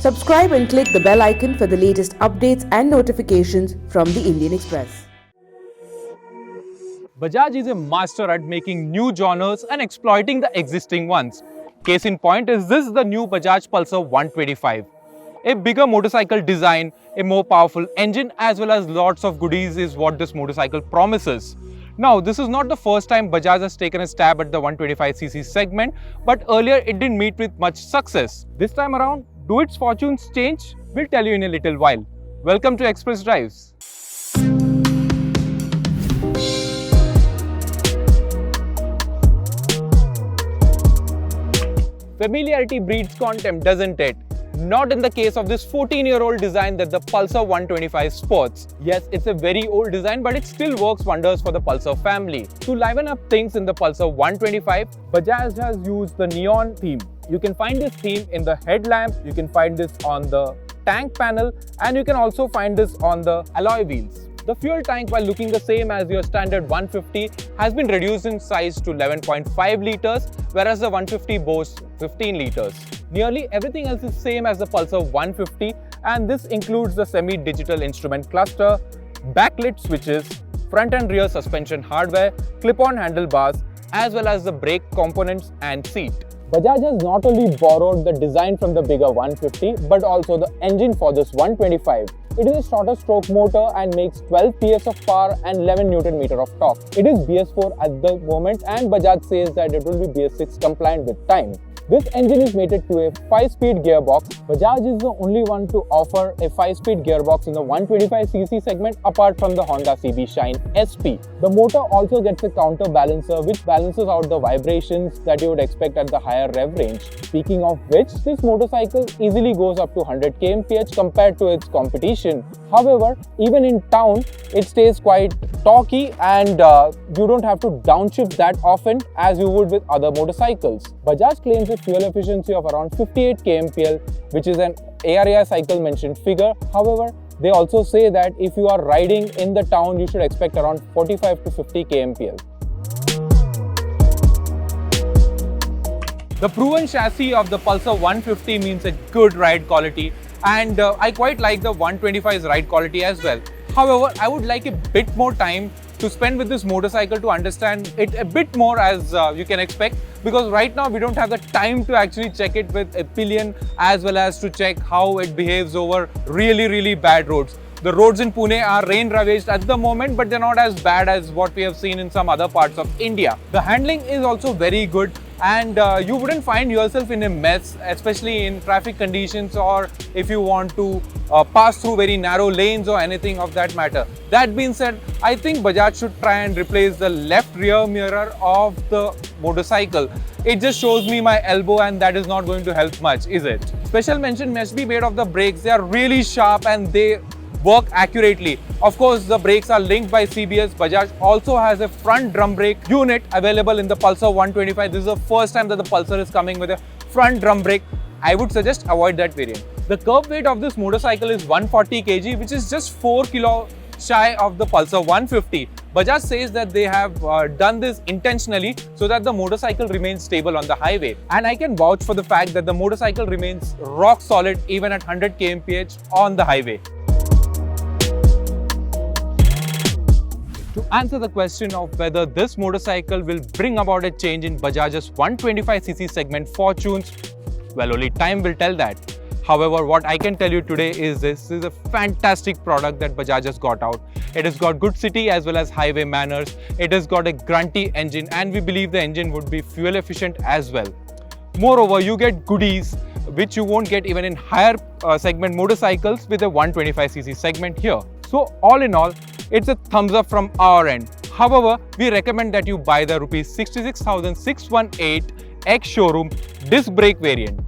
Subscribe and click the bell icon for the latest updates and notifications from the Indian Express. Bajaj is a master at making new genres and exploiting the existing ones. Case in point is this the new Bajaj Pulsar 125. A bigger motorcycle design, a more powerful engine as well as lots of goodies is what this motorcycle promises. Now, this is not the first time Bajaj has taken a stab at the 125cc segment, but earlier it didn't meet with much success. This time around, do its fortunes change? We'll tell you in a little while. Welcome to Express Drives. Familiarity breeds contempt, doesn't it? Not in the case of this 14-year-old design that the Pulsar 125 sports. Yes, it's a very old design, but it still works wonders for the Pulsar family. To liven up things in the Pulsar 125, Bajaj has used the neon theme. You can find this theme in the headlamp, you can find this on the tank panel, and you can also find this on the alloy wheels. The fuel tank, while looking the same as your standard 150, has been reduced in size to 11.5 litres, whereas the 150 boasts 15 litres. Nearly everything else is same as the Pulsar 150, and this includes the semi-digital instrument cluster, backlit switches, front and rear suspension hardware, clip-on handlebars, as well as the brake components and seat. Bajaj has not only borrowed the design from the bigger 150, but also the engine for this 125. It is a shorter stroke motor and makes 12 PS of power and 11 Nm of torque. It is BS4 at the moment, and Bajaj says that it will be BS6 compliant with time. This engine is mated to a 5-speed gearbox. Bajaj is the only one to offer a 5-speed gearbox in the 125cc segment apart from the Honda CB Shine SP. The motor also gets a counterbalancer which balances out the vibrations that you would expect at the higher rev range. Speaking of which, this motorcycle easily goes up to 100 kmph compared to its competition. However, even in town, it stays quite torquey and you don't have to downshift that often as you would with other motorcycles. Bajaj claims a fuel efficiency of around 58 kmpl, which is an ARAI cycle mentioned figure. However, they also say that if you are riding in the town, you should expect around 45 to 50 kmpl. The proven chassis of the Pulsar 150 means a good ride quality, and I quite like the 125's ride quality as well. However, I would like a bit more time to spend with this motorcycle to understand it a bit more, as you can expect, because right now we don't have the time to actually check it with a pillion as well as to check how it behaves over really bad roads. The roads in Pune are rain ravaged at the moment, but they're not as bad as what we have seen in some other parts of India. The handling is also very good, and you wouldn't find yourself in a mess, especially in traffic conditions or if you want to pass through very narrow lanes or anything of that matter. That being said, I think Bajaj should try and replace the left rear mirror of the motorcycle. It just shows me my elbow, and that is not going to help much, is it? Special mention must be made of the brakes. They are really sharp and they work accurately. Of course, the brakes are linked by CBS. Bajaj also has a front drum brake unit available in the Pulsar 125. This is the first time that the Pulsar is coming with a front drum brake. I would suggest avoid that variant. The curb weight of this motorcycle is 140 kg, which is just 4 kg shy of the Pulsar 150. Bajaj says that they have done this intentionally so that the motorcycle remains stable on the highway. And I can vouch for the fact that the motorcycle remains rock solid even at 100 kmph on the highway. To answer the question of whether this motorcycle will bring about a change in Bajaj's 125cc segment fortunes, well, only time will tell that. However, what I can tell you today is this is a fantastic product that Bajaj has got out. It has got good city as well as highway manners. It has got a grunty engine, and we believe the engine would be fuel efficient as well. Moreover, you get goodies which you won't get even in higher segment motorcycles with a 125cc segment here. So all in all, it's a thumbs up from our end. However, we recommend that you buy the Rs 66,618 ex-showroom disc brake variant.